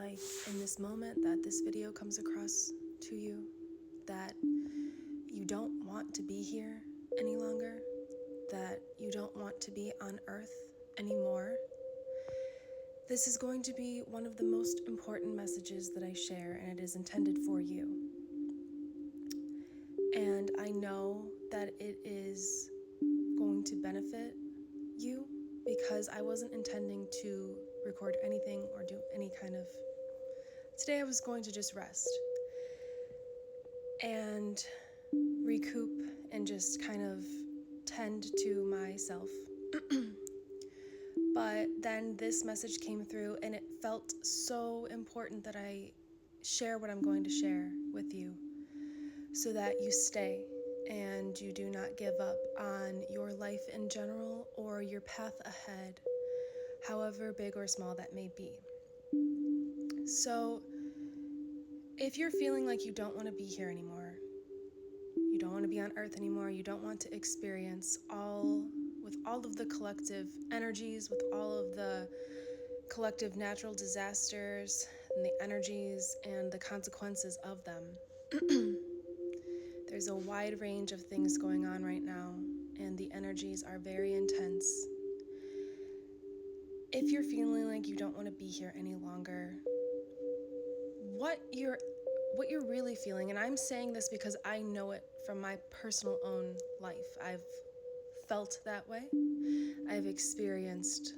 like in this moment that this video comes across to you, that you don't want to be here any longer, that you don't want to be on Earth anymore, this is going to be one of the most important messages that I share, and it is intended for you. And I know that it is going to benefit you because I wasn't intending to record anything or do any kind of... Today I was going to just rest and recoup and just kind of tend to myself. But then this message came through and it felt so important that I share what I'm going to share with you so that you stay and you do not give up on your life in general or your path ahead, however big or small that may be. So if you're feeling like you don't want to be here anymore, you don't want to be on Earth anymore, you don't want to experience with all of the collective energies, with all of the collective natural disasters and the energies and the consequences of them. There's a wide range of things going on right now, and the energies are very intense. If you're feeling like you don't want to be here any longer, what you're really feeling, and I'm saying this because I know it from my personal own life. I've felt that way. I've experienced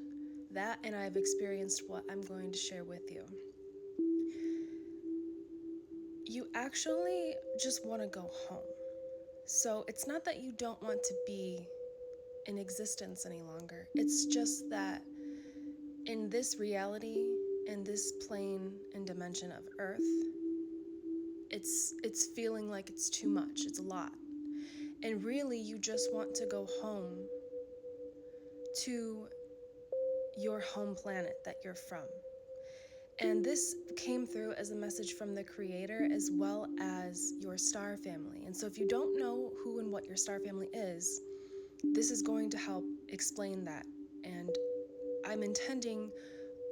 that, and I've experienced what I'm going to share with you. You actually just want to go home. So it's not that you don't want to be in existence any longer. It's just that in this reality, in this plane and dimension of Earth, it's feeling like it's too much. It's a lot. And really, you just want to go home to your home planet that you're from. And this came through as a message from the Creator as well as your star family. And so if you don't know who and what your star family is, this is going to help explain that. And I'm intending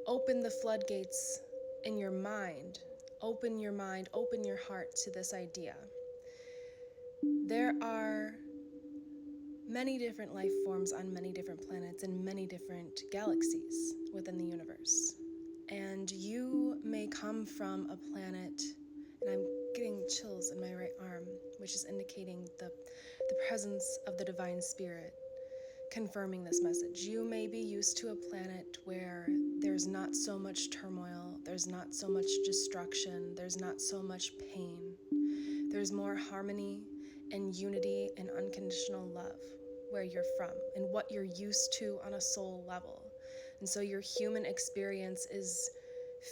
open the floodgates in your mind. Open your mind, open your heart to this idea. There are many different life forms on many different planets and many different galaxies within the universe. And you may come from a planet, and I'm getting chills in my right arm, which is indicating the presence of the divine spirit, confirming this message. You may be used to a planet where there's not so much turmoil, there's not so much destruction, there's not so much pain. There's more harmony and unity and unconditional love where you're from and what you're used to on a soul level. And so your human experience is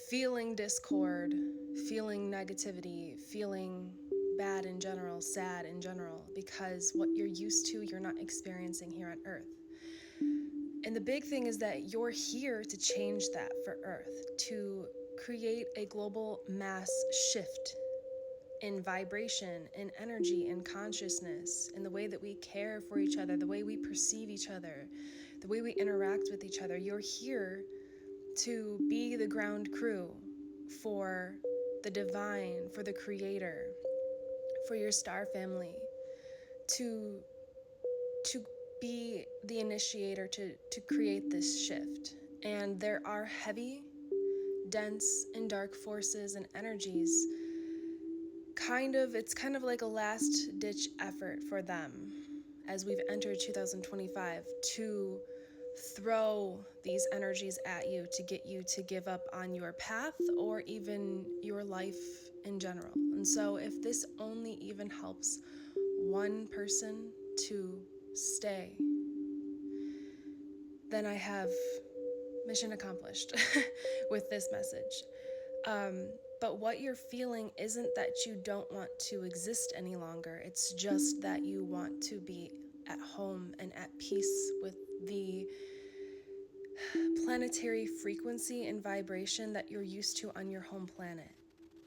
feeling discord, feeling negativity, feeling bad in general, sad in general, because what you're used to, you're not experiencing here on Earth. And the big thing is that you're here to change that for Earth, to create a global mass shift in vibration, in energy, in consciousness, in the way that we care for each other, the way we perceive each other, the way we interact with each other. You're here to be the ground crew for the divine, for the Creator, for your star family, to be the initiator to create this shift. And there are heavy, dense, and dark forces and energies. It's kind of like a last ditch effort for them as we've entered 2025 to throw these energies at you to get you to give up on your path or even your life in general. And so if this only even helps one person to stay, then I have mission accomplished with this message. But what you're feeling isn't that you don't want to exist any longer. It's just that you want to be at home and at peace with the planetary frequency and vibration that you're used to on your home planet.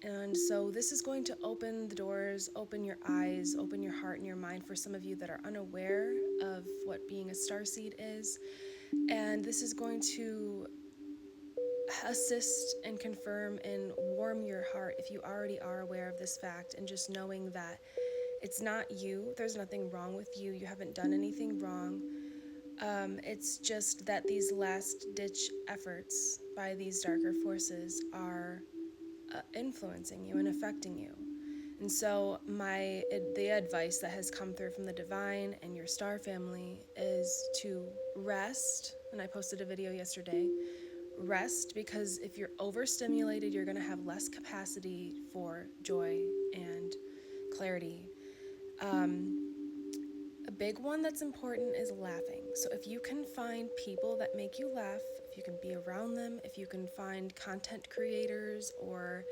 And so this is going to open the doors, open your eyes, open your heart and your mind for some of you that are unaware of what being a starseed is. And this is going to assist and confirm and warm your heart if you already are aware of this fact, and just knowing that it's not you, there's nothing wrong with you, you haven't done anything wrong. It's just that these last ditch efforts by these darker forces are influencing you and affecting you. And so the advice that has come through from the divine and your star family is to rest. And I posted a video yesterday. Rest, because if you're overstimulated, you're going to have less capacity for joy and clarity. A big one that's important is laughing. So if you can find people that make you laugh, if you can be around them, if you can find content creators or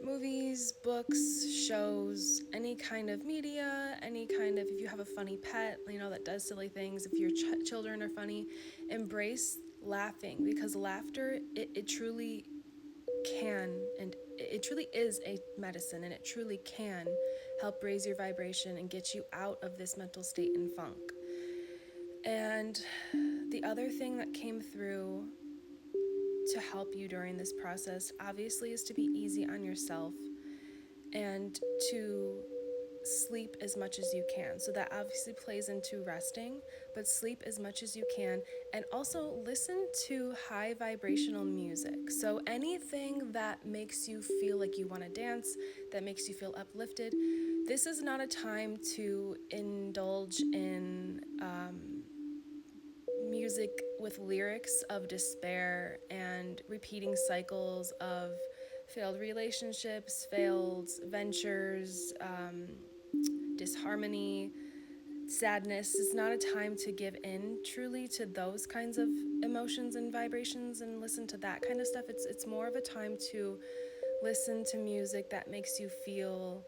movies, books, shows, any kind of media, any kind of, if you have a funny pet, that does silly things, if your children are funny, embrace laughing, because laughter, it truly can, and it truly is a medicine, and it truly can help raise your vibration and get you out of this mental state and funk. And the other thing that came through to help you during this process, obviously, is to be easy on yourself and to sleep as much as you can. So that obviously plays into resting, but sleep as much as you can, and also listen to high vibrational music. So anything that makes you feel like you want to dance, that makes you feel uplifted. This is not a time to indulge in music with lyrics of despair and repeating cycles of failed relationships, failed ventures, disharmony, sadness. It's not a time to give in truly to those kinds of emotions and vibrations and listen to that kind of stuff. It's more of a time to listen to music that makes you feel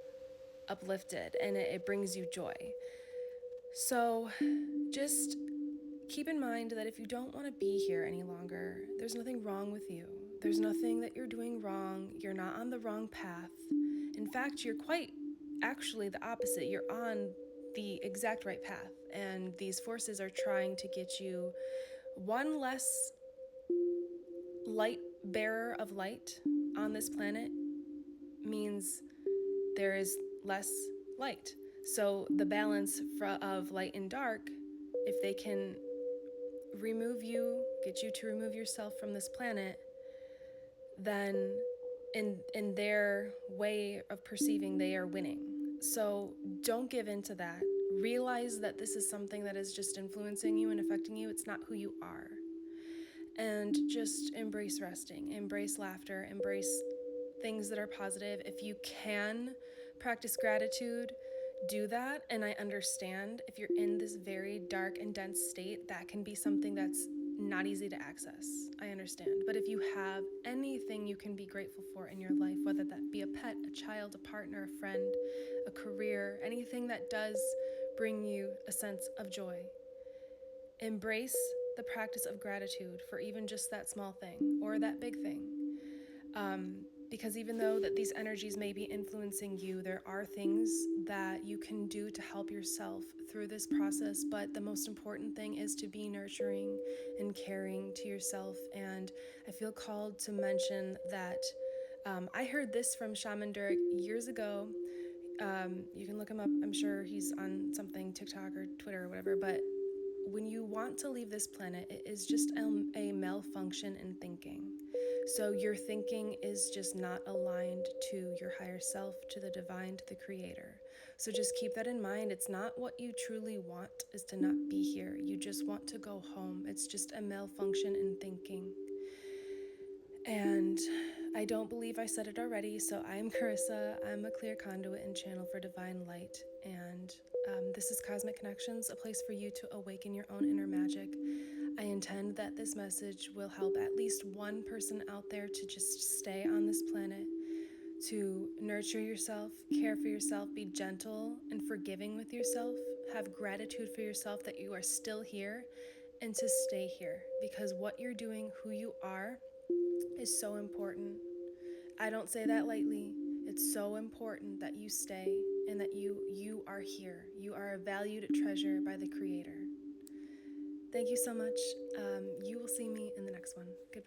uplifted and it brings you joy. So just keep in mind that if you don't want to be here any longer, there's nothing wrong with you. There's nothing that you're doing wrong. You're not on the wrong path. In fact, you're quite actually the opposite. You're on the exact right path. And these forces are trying to get you one less light bearer of light on this planet means there is less light. So the balance of light and dark, if they can get you to remove yourself from this planet, then in their way of perceiving, they are winning. So don't give in to that. Realize that this is something that is just influencing you and affecting you. It's not who you are. And just embrace resting, embrace laughter, embrace things that are positive. If you can practice gratitude, do that. And I understand if you're in this very dark and dense state, that can be something that's not easy to access. I understand. But if you have anything you can be grateful for in your life, whether that be a pet, a child, a partner, a friend, a career, anything that does bring you a sense of joy, embrace the practice of gratitude for even just that small thing or that big thing. Because even though that these energies may be influencing you, there are things that you can do to help yourself through this process. But the most important thing is to be nurturing and caring to yourself. And I feel called to mention that I heard this from Shaman Durek years ago. You can look him up. I'm sure he's on something, TikTok or Twitter or whatever. But when you want to leave this planet, it is just a malfunction in thinking. So your thinking is just not aligned to your higher self, to the divine, to the creator. So just keep that in mind. It's not what you truly want is to not be here. You just want to go home. It's just a malfunction in thinking. And I don't believe I said it already, so I'm Carissa. I'm a clear conduit and channel for divine light. And this is Cosmic Connections, a place for you to awaken your own inner magic. I intend that this message will help at least one person out there to just stay on this planet, to nurture yourself, care for yourself, be gentle and forgiving with yourself, have gratitude for yourself that you are still here, and to stay here, because what you're doing, who you are, is so important. I don't say that lightly. It's so important that you stay and that you are here. You are a valued treasure by the Creator. Thank you so much. You will see me in the next one. Goodbye.